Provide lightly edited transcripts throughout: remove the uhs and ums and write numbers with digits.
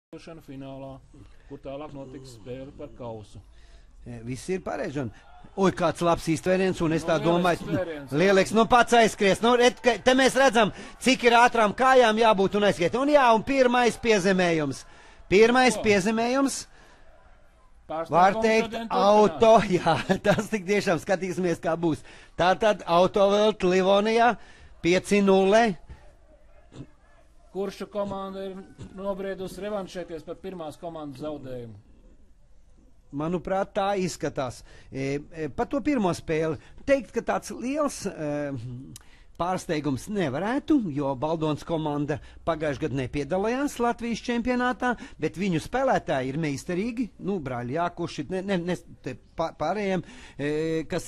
finālā, kur tālāk notiks spēle par kausu. Viss ir pareizi. Oi, kāds labs iztvēriens, un es tā domāju, lieliks, pats aizskries. Te mēs redzam, cik ir ātrām kājām jābūt un aizskriet. Un jā, un pirmais piezemējums. Var teikt, auto, jā, tas tik tiešām skatīsimies, kā būs. Tātad Autovelt Livonijā 5-0. Kurša komanda ir nobriedusi revanšēties par pirmās komandas zaudējumu? Manuprāt, tā izskatās. Par to pirmo spēli teikt, ka tāds liels pārsteigums nevarētu, jo Baldons komanda pagājušajā gadā nepiedalījās Latvijas čempionātā, bet viņu spēlētāji ir meistarīgi, brāļi Jākuši, pārējiem, kas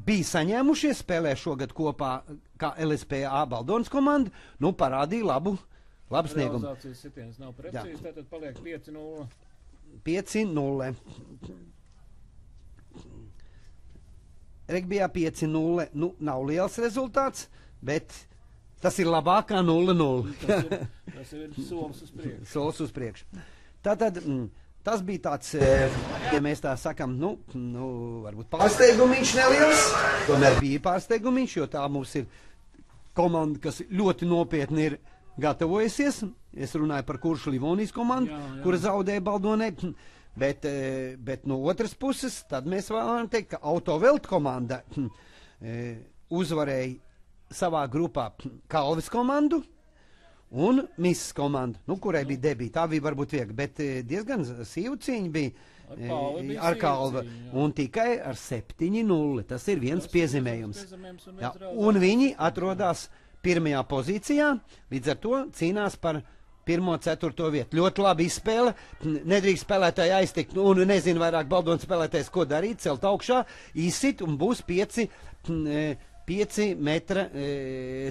bija saņēmušies, spēlē šogad kopā kā LSPA Baldons komanda, parādīja labu sniegumu. Realizācijas sitiens nav precīzi, tātad paliek 5-0. 5-0. Regbijā 5-0. Nav liels rezultāts, bet tas ir labāk kā 0-0. Tas ir solis uz priekšu. Solis uz priekšu. Tātad tas bija tāds, ja mēs tā sakam, varbūt pārsteigumiņš neliels. Tomēr bija pārsteigumiņš, jo tā mums ir komanda, kas ļoti nopietni ir gatavojusies. Es runāju par Kuršu Livonijas komandu, kura zaudēja Baldonē. Bet no otras puses, tad mēs varam teikt, ka Autovelt komanda uzvarēja savā grupā Kalvis komandu un Misas komandu, kurai bija debīta. Tā bija varbūt viegli, bet diezgan sīva cīņa bija ar Kalvi. Un tikai ar 7-0. Tas ir viens piezīmējums. Un viņi atrodas pirmajā pozīcijā, līdz ar to cīnās par 1.4. vietu. Ļoti labi izspēle, nedrīkst spēlētāji aiztikt, un nezinu vairāk Baldons spēlētājs, ko darīt, celt augšā, izsit, un būs 5 metra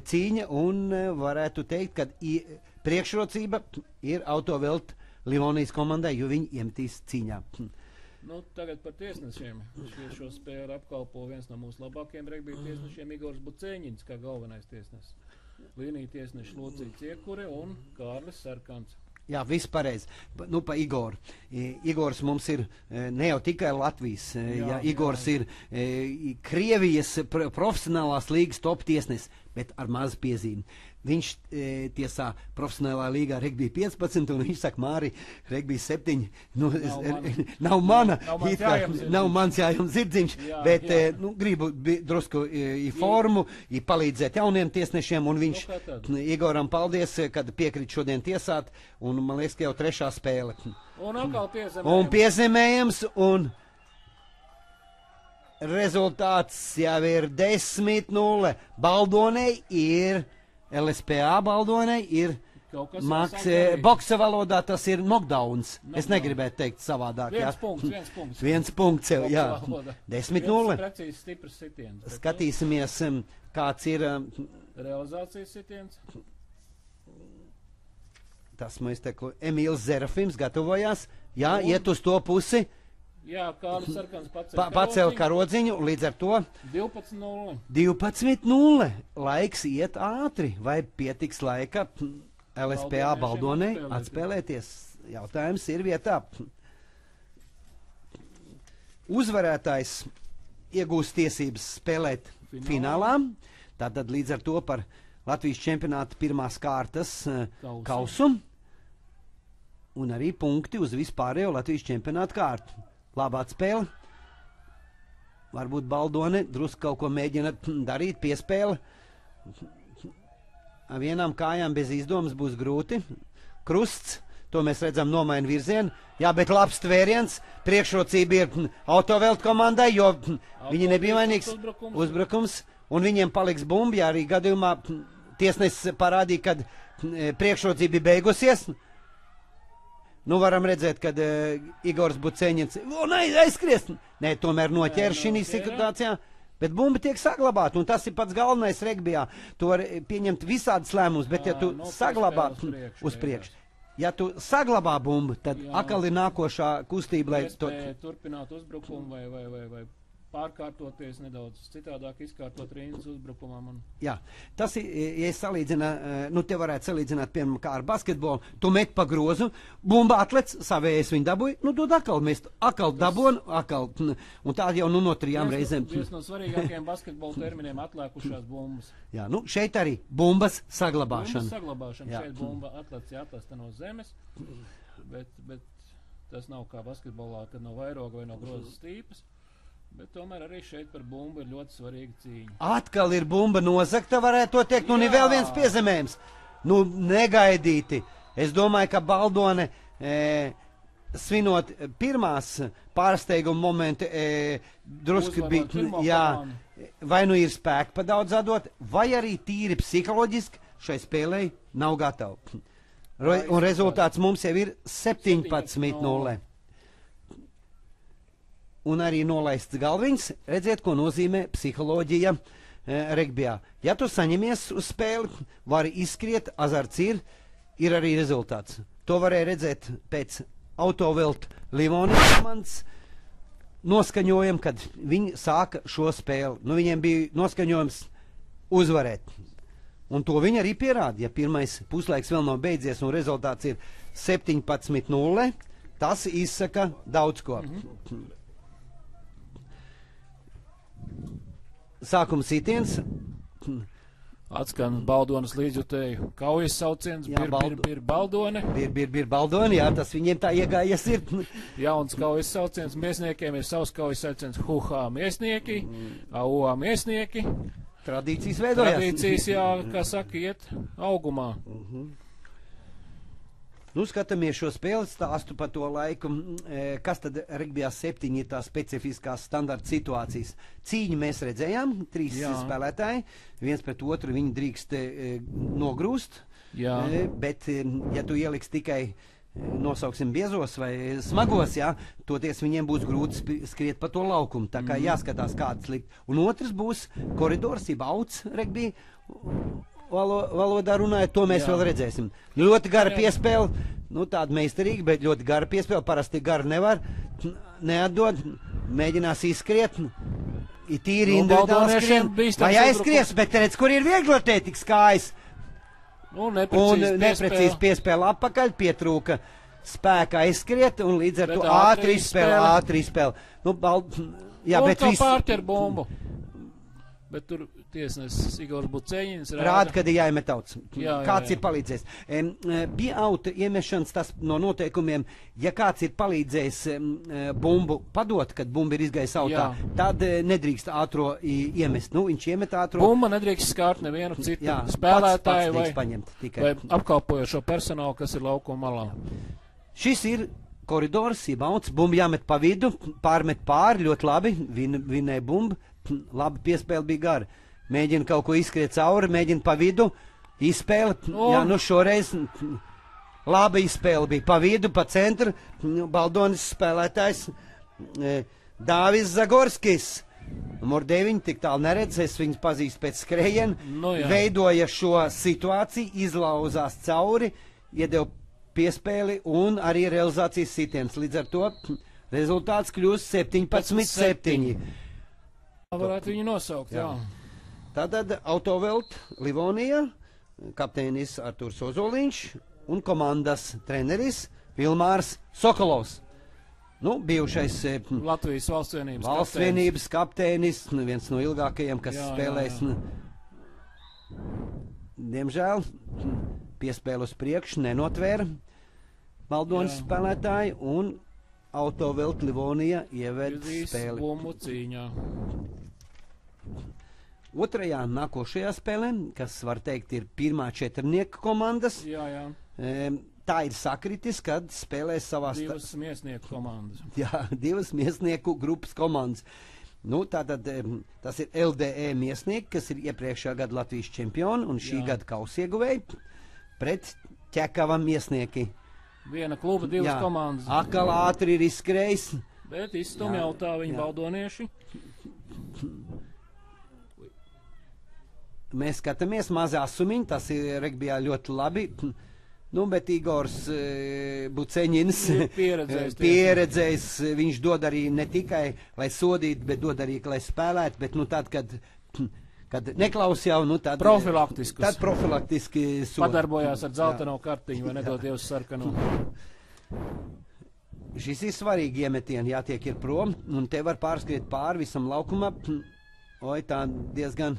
cīņa, un varētu teikt, ka priekšrocība ir Autovelt Livonijas komandai, jo viņi iemetīs cīņā. Tagad par tiesnešiem. Šo spēli apkalpo viens no mūsu labākajiem regbija tiesnešiem, Igors Buceņins, kā galvenais tiesnesis. Līnija tiesneši Locīja Ciekure un Kārlis Sarkans. Jā, viss pareizi. Pa Igoru. Igors mums ir ne jau tikai Latvijas, Igors ir Krievijas profesionālās līgas top tiesnesis, bet ar mazu piezīmi. Viņš tiesā profesionālā līgā regbija 15, un viņš saka, Māri, regbija 7. Nav mans jājums zirdziņš, bet gribu drusku i formu, i palīdzēt jauniem tiesnešiem, un viņš Igoram paldies, kad piekrit šodien tiesāt, un man liekas, ka jau 3. spēle. Un piezemējums, un rezultāts jau ir 10-0. Baldonei ir LSPA Baldonei ir boksa valodā tas ir knockdowns. Es negribētu teikt savādāk. Viens punkts, jā. 10-0. Skatīsimies, kāds ir realizācijas sitiens. Tas mēs teiktu, Emīls Zerafims gatavojās. Jā, iet uz to pusi. Jā, Kārlis Sarkans pacēl karodziņu, līdz ar to 12-0. 12-0. Laiks iet ātri. Vai pietiks laika LSPA Baldonei atspēlēties? Jautājums ir vietā. Uzvarētājs iegūst tiesības spēlēt finālā. Tātad līdz ar to par Latvijas čempionāta pirmās kārtas kausu. Un arī punkti uz vispārējo Latvijas čempionāta kārtu. Labā spēle. Varbūt Baldone drusku kaut ko mēģina darīt, piespēle. Vienām kājām bez izdomas būs grūti. Krusts, to mēs redzam nomaina virzienu. Jā, bet labs tvēriens. Priekšrocība ir Autovelt komandai, jo viņi nebija vainīgs uzbrukums. Un viņiem paliks bumbi, ja arī gadījumā tiesnesis parādīja, kad priekšrocība ir beigusies. Varam redzēt, kad Igors Buceņins aizskriest. Nē, tomēr noķēra šī situācijā, bet bumba tiek saglabāta, un tas ir pats galvenais regbijā. Tu vari pieņemt visādas lēmumus, bet ja tu saglabā uz priekšu, ja tu saglabā bumbu, tad atkal ir nākošā kustība, lai turpināt uzbrukumu vai pārkārtoties nedaudz citādāk, izkārtot rindas uzbrukumam. Jā, tas ir, ja es salīdzinu, nu te varētu salīdzināt, piemēram, kā ar basketbolu, tu met pa grozu, bumba atlec, savējais viņu dabūja, nu dod akal mest, akal dabon, akal, un tā jau nu no 3 reizēm. Viens no svarīgākajiem basketbola terminiem atlēkušās bumbas. Jā, nu šeit arī bumbas saglabāšana. Bumbas saglabāšana, jā. Šeit bumba atlasta no zemes, bet tas nav kā basketbolā, kad no vairoga vai no grozas stīpas. Bet tomēr arī šeit par bumbu ir ļoti svarīga cīņa. Atkal ir bumba nozagta, varētu to teikt, un ir vēl viens piezemējums. Nu, negaidīti. Es domāju, ka Baldone, svinot pirmās pārsteiguma momenti, drusku bija, jā, vai nu ir spēku pa daudz atdot, vai arī tīri psiholoģiski šai spēlei nav gatavi. Un rezultāts mums jau ir 17-0. Un arī nolaists galviņš, redziet, ko nozīmē psiholoģija regbijā. Ja tu saņemies uz spēli, vari izskriet, azarts ir arī rezultāts. To varēja redzēt pēc Autovelt Livonijas komandas noskaņojuma, kad viņi sāka šo spēli. Nu, viņiem bija noskaņojums uzvarēt. Un to viņi arī pierāda. Ja pirmais puslaiks vēl nav beidzies un rezultāts ir 17-0, tas izsaka daudz ko. Sākuma sitiens. Atskan Baldonas līdzjutēju kaujas sauciens, bir Baldone. Bir Baldone, jā, tas viņiem tā iegājies ir. Jauns kaujas sauciens, miesniekiem ir savs kaujas sauciens, huhā miesnieki, auā miesnieki. Tradīcijas veidojās. Tradīcijas, jā, kā saka, iet augumā. Nu, skatāmies šo spēli stāstu par to laiku, kas tad regbijā 7 ir tās specifiskās standarta situācijas. Cīņu mēs redzējām, 3 spēlētāji, viens pret otru viņi drīkst nogrūst, bet ja tu ieliks tikai, nosauksim, biezos vai smagos, jā, toties viņiem būs grūti skriet pa to laukumu, tā kā jāskatās kādas likt. Un otrs būs koridors, jeb auts regbija, valodā runājot, to mēs vēl redzēsim. Ļoti gara piespēle, nu tāda meistarīga, bet ļoti gara piespēle, parasti gara nevar, neatdod, mēģinās izskriet, ir tīri individuāli skrien, vai aizskries, bet redz, kur ir vieglotlētikas kājas. Un neprecīzi piespēle atpakaļ, pietrūka spēka aizskriet, un līdz ar to ātri izspēle. Nu, jā, bet viss pārķer bumbu. Bet tur tiesnesis Igors Buceņins rāda, kad ir jāiemet auts. Kāds ir palīdzējis. Pie auta iemešanas tas no noteikumiem, ja kāds ir palīdzējis bumbu padot, kad bumba ir izgājis autā, tad nedrīkst ātro iemest. Nu, viņš iemet ātro. Bumba nedrīkst skārt nevienu citu spēlētāju vai apkalpojošo personālu, kas ir laukuma malā. Šis ir koridors, jeb auts, bumba jāmet pa vidu, pārmet pāri, ļoti labi, vinēja bumba. Labi, piespēle bija gara. Mēģina kaut ko izskriet cauri, mēģina pa vidu, izspēle. Jā, nu šoreiz laba izspēle bija pa vidu, pa centru. Baldonis spēlētājs Dāvis Zagorskis. Numur 9, tik tālu neredz, es viņus pazīstu pēc skrējiena. Veidoja šo situāciju, izlauzās cauri, iedeva piespēli un arī realizācijas sitiens. Līdz ar to rezultāts kļūst 17-7. Varētu viņu nosaukt, jā. Tātad Autovelt Livonija, kapteinis Arturs Ozoliņš un komandas treneris Vilmārs Sokolovs. Nu, bijušais Latvijas valstsvienības kapteinis, viens no ilgākajiem, kas spēlēs. Diemžēl piespēlu uz priekšu nenotvēra Baldonas spēlētāji un Autovelt Livonija ieved spēli. Bumbu cīņā. Otrajā nākošajā spēlē, kas var teikt ir pirmā četrnieka komandas, tā ir sakritis, kad spēlēs savās... Divas miesnieku komandas. Jā, divas miesnieku grupas komandas. Nu, tātad tas ir LDE miesnieki, kas ir iepriekšējā gada Latvijas čempioni un šī gada kausieguvēji pret Ķekava miesnieki. Viena kluba, divas komandas. Akal ātri ir izskrējis. Bet izstum jau tā viņi baldonieši. Mēs skatāmies mazā sumiņa, tas ir regbijā ļoti labi. Nu, bet Igors Buceņins pieredzējis, viņš dod arī ne tikai, lai sodītu, bet dod arī, lai spēlētu, bet, nu, tad, kad neklaus jau, nu, tad profilaktiski soda. Padarbojās ar dzelteno kartiņu, vai nedod Dievs sarkanu. Šis ir svarīgi iemetieni, jātiek ir prom, un te var pārskriet pāri visam laukumā. Oi, tā diezgan...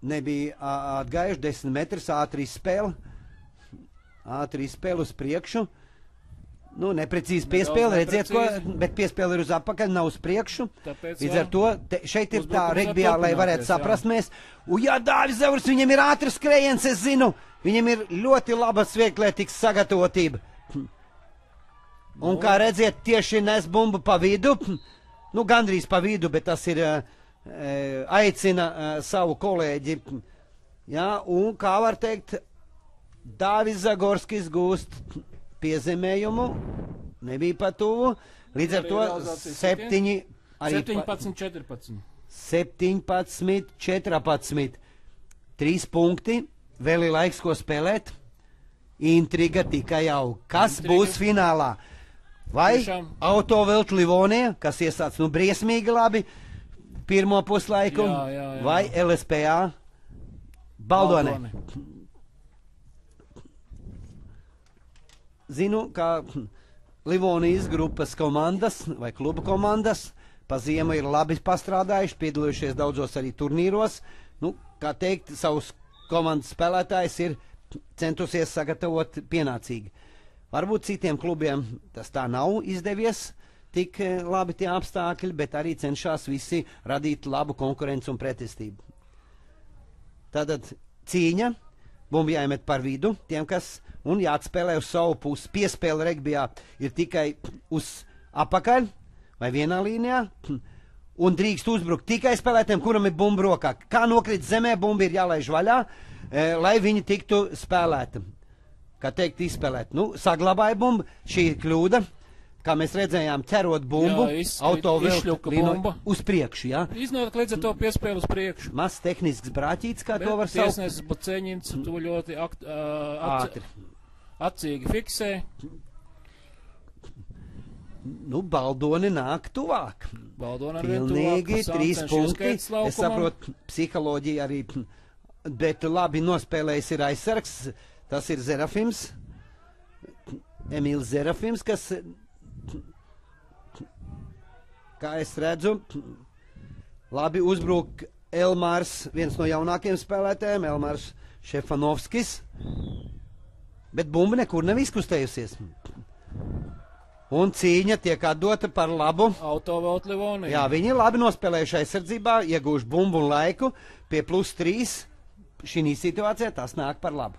Nebija atgājuši 10 metrus, ātri izspēle uz priekšu. Nu, neprecīzi piespēle, redziet, ko, bet piespēle ir uz apakaļ, nav uz priekšu. Līdz ar to, šeit ir tā regbijā, lai varētu saprast mēs. Jā, Dāvis Zavurs, viņam ir ātrs skrējiens, es zinu. Viņam ir ļoti laba svieklētīgs sagatavotība. Un kā redziet, tieši nes bumbu pa vidu, nu, gandrīz pa vidu, bet tas ir... aicina savu kolēģi, jā, un kā var teikt, Dāvis Zagorskis gūst piezemējumu, nebija pa tuvu, līdz ar to 17-14. 17-14, 3 punkti, vēl ir laiks, ko spēlēt, intriga tikai aug. Kas būs finālā? Vai Autovelt Livonija, kas iesāc, nu, briesmīgi labi, pirmo puslaiku, vai LSPA Baldone. Zinu, ka Livonijas grupas komandas vai kluba komandas pa ziemu ir labi pastrādājuši, piedalījušies daudzos arī turnīros. Nu, kā teikt, savus komandas spēlētājs ir centusies sagatavot pienācīgi. Varbūt citiem klubiem tas tā nav izdevies, tik labi tie apstākļi, bet arī cenšas visi radīt labu konkurenci un pretestību. Tātad cīņa, bumba jāiemet par vidu tiem, kas, un jāatspēlē uz savu pusi. Piespēle regbijā ir tikai uz apakaļ vai vienā līnijā, un drīkst uzbrukt tikai spēlētiem, kuram ir bumba rokā. Kā nokrīt zemē, bumba ir jālaiž vaļā, lai viņi tiktu spēlēti. Kā teikt, izspēlēt. Nu, saglabāja bumbu, šī ir kļūda. Kā mēs redzējām, cerot bumbu, autoveltu uz priekšu, jā? Iznāk līdz ar to piespēli uz priekšu. Mazs tehnisks brāķīts, kā to var saukt. Tiesnesis Buceņins to ļoti acīgi fiksē. Nu, Baldoni nāk tuvāk. Baldoni arvien pilnīgi, tuvāk. 3 punkti. Es saprotu, psiholoģija arī, bet labi nospēlējis ir aizsargs. Tas ir Zerafims. Emīls Zerafims, kas... Kā es redzu, labi uzbruk Elmārs, viens no jaunākiem spēlētājiem, Elmārs Šefanovskis, bet bumba nekur nav izkustējusies. Un cīņa tiek atdota par labu. Autovelt Livonija. Jā, viņi labi nospēlējuši aizsardzībā, iegūši bumbu un laiku pie +3. Šī situācijā tas nāk par labu.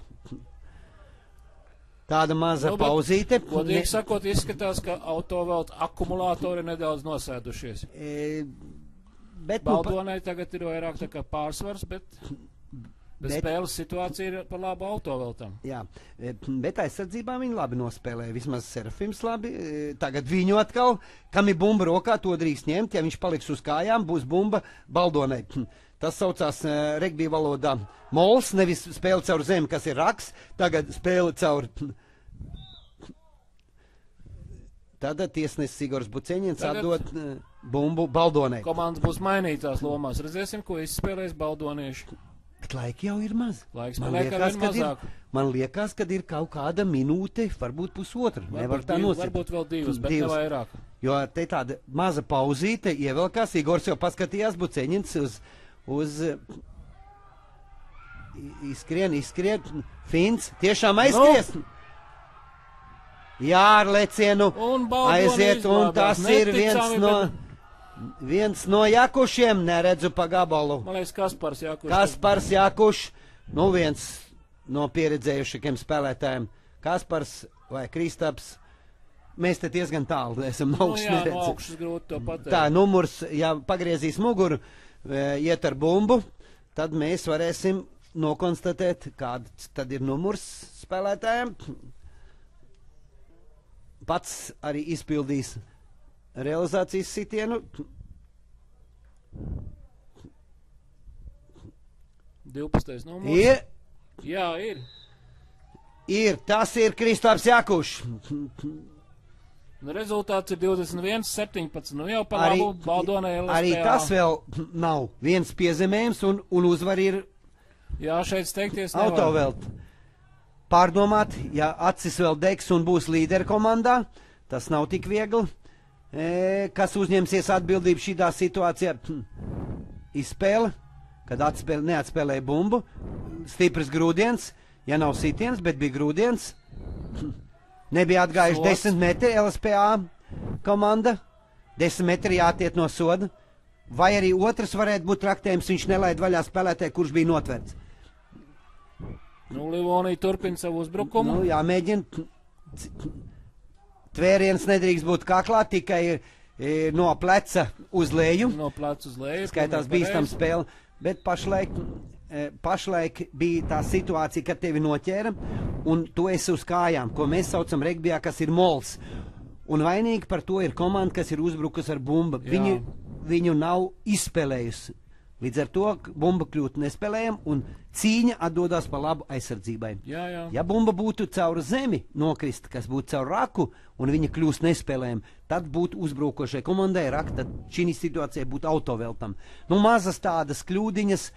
Tāda maza pauzīte. Godīgi sakot, izskatās, ka autovelt akumulātori nedaudz nosēdušies. Baldonai tagad ir vairāk tā kā pārsvars, bet spēles situācija ir par labu autoveltam. Jā, bet aizsardzībā viņi labi nospēlēja. Vismaz Serafims labi. Tagad viņu atkal, kam ir bumba rokā, to drīkst ņemt. Ja viņš paliks uz kājām, būs bumba Baldonai. Tas saucās regbija valodā mols, nevis spēle caur zemi, kas ir raks, tagad spēle caur... Tad tiesnesis Igors Buceņins atdot bumbu Baldonai. Komandas būs mainītās lomās. Redzēsim, ko izspēlēs baldonieši. Bet laiki jau ir maz. Laiks man liekas, man liekas, kad ir kaut kāda minūte, varbūt pusotra. Nevar tā nosīt. Varbūt vēl 2, bet ne vairāk. Jo te tāda maza pauzīte ievelkās. Igors jau paskatījās Buceņins uz izskrien, Fins tiešām aizskries. Jā, ar lecienu aiziet, un tas ir viens no Jakušiem, neredzu pa gabalu. Man liekas, Kaspars Jakuš. Kaspars Jakuš, nu viens no pieredzējušakiem spēlētājiem. Kaspars vai Kristaps, mēs te diezgan tālu esam no augšas neredzu. Jā, no augšas grūti to pateikt. Tā, numurs, ja pagriezīs muguru, iet ar bumbu, tad mēs varēsim nokonstatēt, kāds tad ir numurs spēlētājiem. Pats arī izpildīs realizācijas sitienu. 12. numurs. Ir, Jā, ir. tas ir Kristaps Jakušs. Nu, rezultāts ir 21-17. Nu jau pa labu Baldonai LSPA. Arī tas vēl nav viens piezemējums, un uzvar ir Jā, šeit steigties nevar. autovelt. Pārdomāt, ja acis vēl degs un būs līderi komandā, tas nav tik viegli. Kas uzņemsies atbildību šīdā situācijā? Izspēle, kad neatspēlēja bumbu, stiprs grūdiens, ja nav sitiens, bet bija grūdiens. Nebija atgājuši 10 metri LSPA komanda, 10 metri jātiet no soda, vai arī otrs varētu būt traktējums, viņš nelaid vaļā spēlētāju, kurš bija notverts. Nu, Livonija turpina savu uzbrukumu. Nu, jāmēģina. Tvēriens nedrīkst būt kaklā, tikai no pleca uz leju. No pleca uz leju. Skaitās bīstam spēle, bet pašlaik bija tā situācija, kad tevi noķēra, un tu esi uz kājām, ko mēs saucam regbijā, kas ir mols. Un vainīgi par to ir komanda, kas ir uzbrukus ar bumbu. Viņu nav izspēlējusi. Līdz ar to bumba kļūt nespēlējama, un cīņa atdodās pa labu aizsardzībai. Jā. Ja bumba būtu caur zemi nokrist, kas būtu caur raku, un viņa kļūst nespēlējama, tad būtu uzbrukošai komandai raka, tad šī situācija būtu autoveltam. Nu, mazas tādas kļūdiņas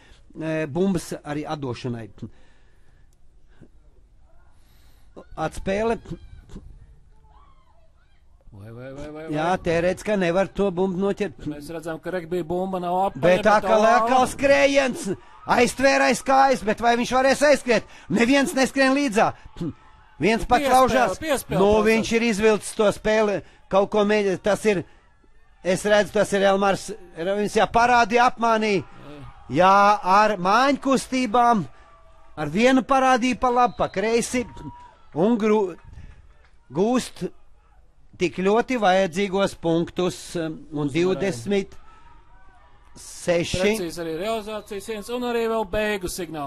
bumbas arī atdošanai. Atspēle. Vai. Jā, te redz, ka nevar to bumbu noķert. Mēs redzam, ka regbija bumba nav apaļa. Bet atkal skrējiens, aiztvēra aiz kājas, bet vai viņš varēs aizskriet? Neviens neskrien līdzā. Viens pat laužās. Nu, viņš ir izvilcis to spēli, kaut ko mēģināt. Tas ir, es redzu, tas ir Elmars. Viņš parādīja apmānīja. Jā, ar māņu kustībām, ar vienu parādīja pa labi, pa kreisi, un gūst tik ļoti vajadzīgos punktus, un 26. Precīzi arī realizācijas viens, un arī vēl beigu signāls.